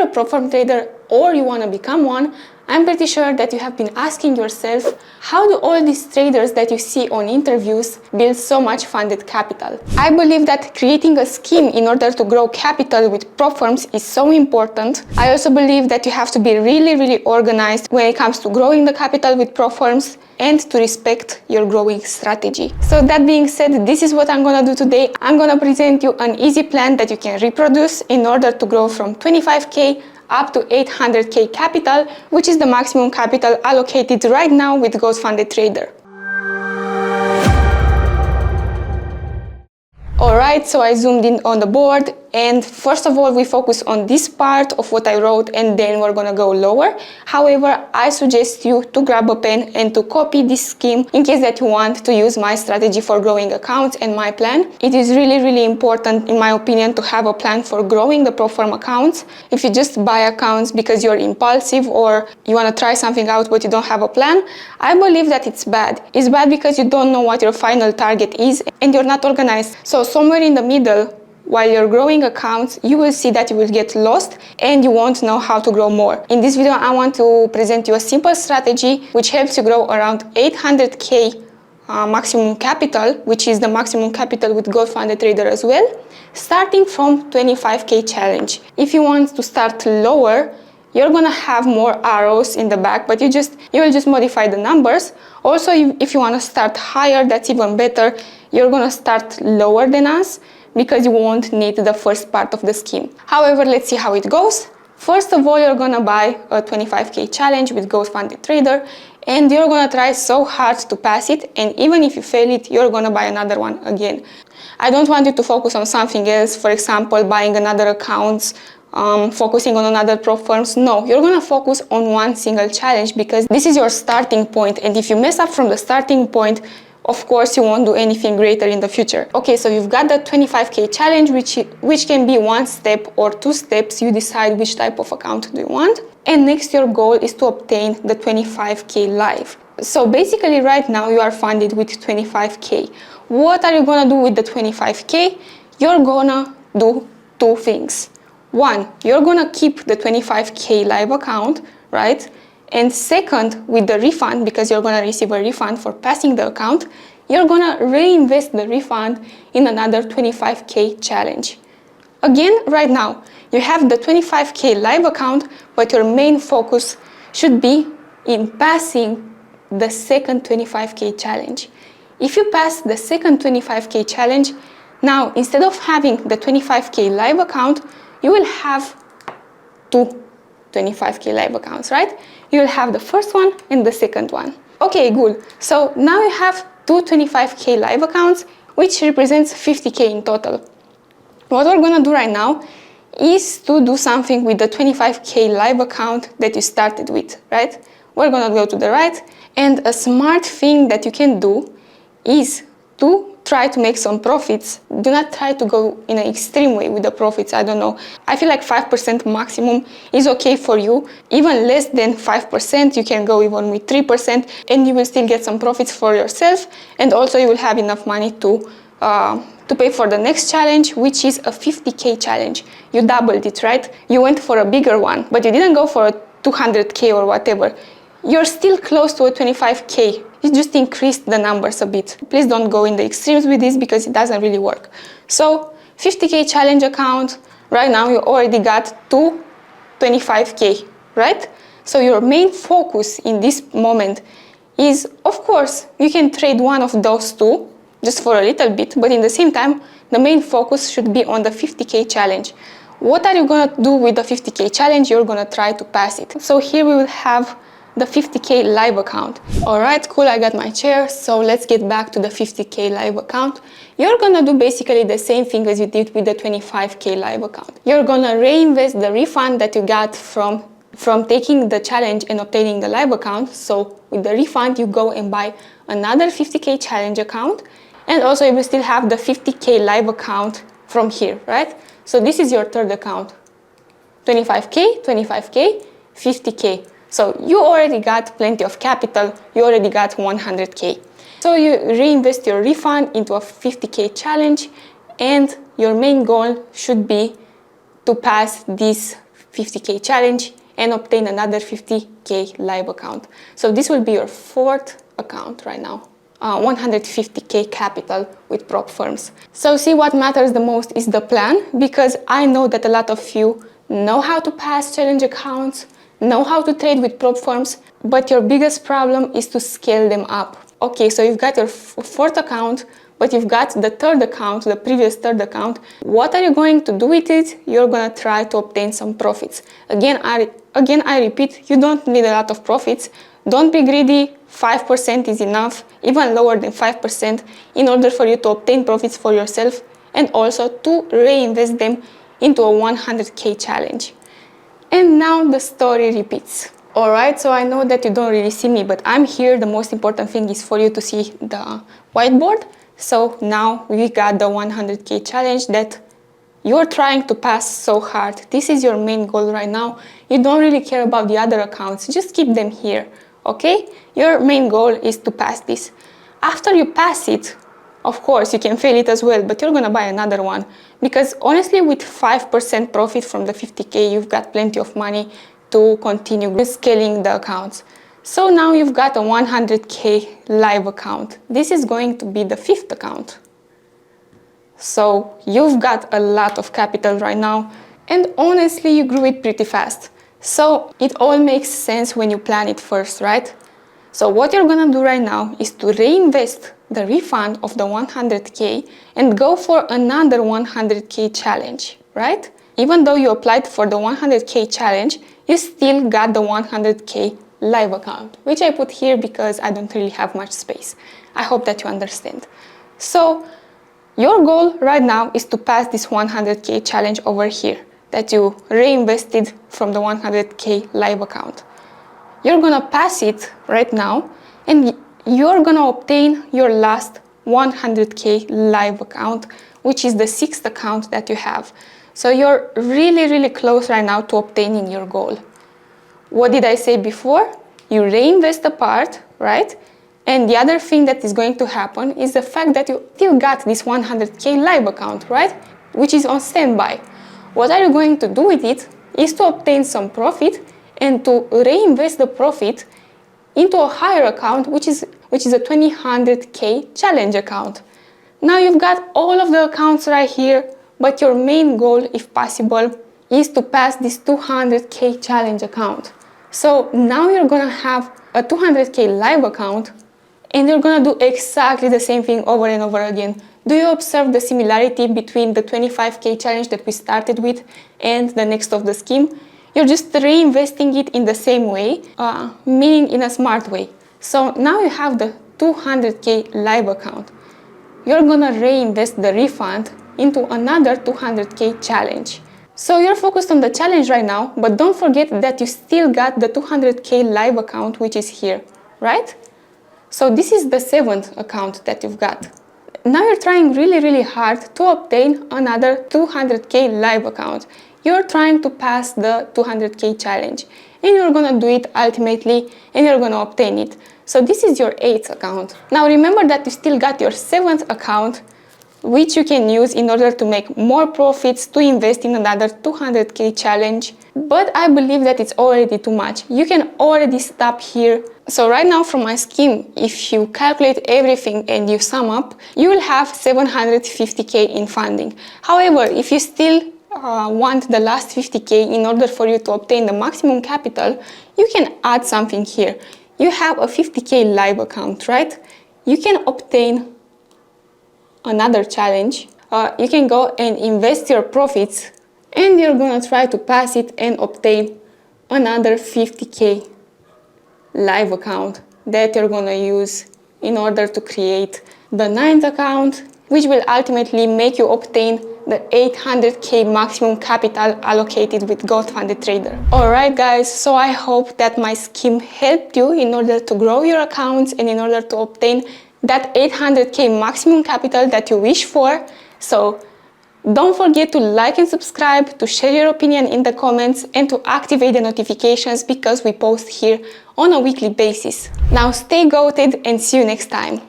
you're a prop-firm trader or you want to become one, I'm pretty sure that you have been asking yourself, how do all these traders that you see on interviews build so much funded capital? I believe that creating a scheme in order to grow capital with prop firms is so important. I also believe that you have to be really organized when it comes to growing the capital with prop firms and to respect your growing strategy. So that being said, this is what I'm gonna do today. I'm gonna present you an easy plan that you can reproduce in order to grow from 25K up to 800K capital, which is the maximum capital allocated right now with Ghost Funded Trader. Alright, so I zoomed in on the board, and first of all we focus on this part of what I wrote, and then we're gonna go lower. However, I suggest you to grab a pen and to copy this scheme in case that you want to use my strategy for growing accounts and my plan. It is really important, in my opinion, to have a plan for growing the prop firm accounts. If you just buy accounts because you're impulsive or you want to try something out but you don't have a plan, I believe that it's bad. It's bad because you don't know what your final target is and you're not organized. So somewhere in the middle, while you're growing accounts, you will see that you will get lost and you won't know how to grow more. In this video, I want to present you a simple strategy which helps you grow around 800K maximum capital, which is the maximum capital with Ghost Funded Trader as well, starting from 25K challenge. If you want to start lower, you're gonna have more arrows in the back, but you will just modify the numbers. Also, if you want to start higher, that's even better. You're gonna start lower than us because you won't need the first part of the scheme. However, let's see how it goes. First of all, you're gonna buy a 25K challenge with Ghost Funded Trader, and you're gonna try so hard to pass it, and even if you fail it, you're gonna buy another one again. I don't want you to focus on something else, for example, buying another account, focusing on another prop firms. No, you're gonna focus on one single challenge because this is your starting point, and if you mess up from the starting point, of course you won't do anything greater in the future. Okay, so you've got the 25K challenge, which can be one step or two steps. You decide which type of account do you want. And next, your goal is to obtain the 25K live. So basically right now you are funded with 25K. What are you gonna do with the 25K? You're gonna do two things. One, you're gonna keep the 25K live account, right? And second, with the refund, because you're gonna receive a refund for passing the account, you're gonna reinvest the refund in another 25K challenge. Again, right now, you have the 25K live account, but your main focus should be in passing the second 25K challenge. If you pass the second 25K challenge, now instead of having the 25K live account, you will have two 25K live accounts, right? You will have the first one and the second one. Okay, good. So now you have two 25K live accounts, which represents 50K in total. What we're gonna do right now is to do something with the 25K live account that you started with, right? We're gonna go to the right, and a smart thing that you can do is to try to make some profits. Do not try to go in an extreme way with the profits. I don't know. I feel like 5% maximum is okay for you. Even less than 5%, you can go even with 3%, and you will still get some profits for yourself. And also you will have enough money to pay for the next challenge, which is a 50K challenge. You doubled it, right? You went for a bigger one, but you didn't go for a 200K or whatever. You're still close to a 25K. You just increased the numbers a bit. Please don't go in the extremes with this because it doesn't really work. So 50K challenge account, right now you already got two 25K, right? So your main focus in this moment is, of course, you can trade one of those two just for a little bit, but in the same time, the main focus should be on the 50K challenge. What are you gonna do with the 50K challenge? You're gonna try to pass it. So here we will have the 50K live account. Alright, cool, I got my chair, so let's get back to the 50K live account. You're gonna do basically the same thing as you did with the 25K live account. You're gonna reinvest the refund that you got from taking the challenge and obtaining the live account. So with the refund, you go and buy another 50K challenge account, and also you will still have the 50K live account from here, right? So this is your third account. 25K, 25K, 50K. So you already got plenty of capital, you already got 100K. So you reinvest your refund into a 50K challenge, and your main goal should be to pass this 50k challenge and obtain another 50k live account. So this will be your fourth account right now. 150k capital with prop firms. So see, what matters the most is the plan, because I know that a lot of you know how to pass challenge accounts, know how to trade with prop firms, but your biggest problem is to scale them up. Okay, so you've got your fourth account, but you've got the third account, the previous third account. What are you going to do with it? You're gonna try to obtain some profits. Again, I repeat, you don't need a lot of profits. Don't be greedy. 5% is enough, even lower than 5%, in order for you to obtain profits for yourself and also to reinvest them into a 100k challenge. And now the story repeats. Alright, so I know that you don't really see me, but I'm here. The most important thing is for you to see the whiteboard. So now we got the 100k challenge that you're trying to pass so hard. This is your main goal right now. You don't really care about the other accounts. Just keep them here, okay? Your main goal is to pass this. After you pass it, of course, you can fail it as well, but you're gonna buy another one. Because honestly, with 5% profit from the 50k, you've got plenty of money to continue scaling the accounts. So now you've got a 100k live account. This is going to be the fifth account. So you've got a lot of capital right now, and honestly, you grew it pretty fast. So it all makes sense when you plan it first, right? So what you're gonna do right now is to reinvest the refund of the 100k and go for another 100k challenge, right? Even though you applied for the 100k challenge, you still got the 100k live account, which I put here because I don't really have much space. I hope that you understand. So your goal right now is to pass this 100k challenge over here that you reinvested from the 100k live account. You're gonna pass it right now, and you're gonna obtain your last 100k live account, which is the sixth account that you have. So you're really close right now to obtaining your goal. What did I say before? You reinvest a part, right? And the other thing that is going to happen is the fact that you still got this 100k live account, right? Which is on standby. What are you going to do with it is to obtain some profit and to reinvest the profit into a higher account, which is a 200k challenge account. Now you've got all of the accounts right here, but your main goal, if possible, is to pass this 200k challenge account. So now you're gonna have a 200k live account, and you're gonna do exactly the same thing over and over again. Do you observe the similarity between the 25k challenge that we started with and the next of the scheme? You're just reinvesting it in the same way, meaning in a smart way. So now you have the 200k live account. You're gonna reinvest the refund into another 200k challenge. So you're focused on the challenge right now, but don't forget that you still got the 200k live account, which is here, right? So this is the seventh account that you've got. Now you're trying really hard to obtain another 200k live account. You're trying to pass the 200k challenge, and you're gonna do it ultimately, and you're gonna obtain it. So this is your eighth account. Now remember that you still got your seventh account, which you can use in order to make more profits to invest in another 200k challenge. But I believe that it's already too much. You can already stop here. So right now from my scheme, if you calculate everything and you sum up, you will have 750k in funding. However, if you still want the last 50k in order for you to obtain the maximum capital, you can add something here. You have a 50k live account, right? You can obtain another challenge. You can go and invest your profits, and you're gonna try to pass it and obtain another 50k live account that you're gonna use in order to create the ninth account, which will ultimately make you obtain the 800k maximum capital allocated with Gold Funded Trader. Alright guys, so I hope that my scheme helped you in order to grow your accounts and in order to obtain that 800k maximum capital that you wish for. So don't forget to like and subscribe, to share your opinion in the comments, and to activate the notifications because we post here on a weekly basis. Now stay goated and see you next time.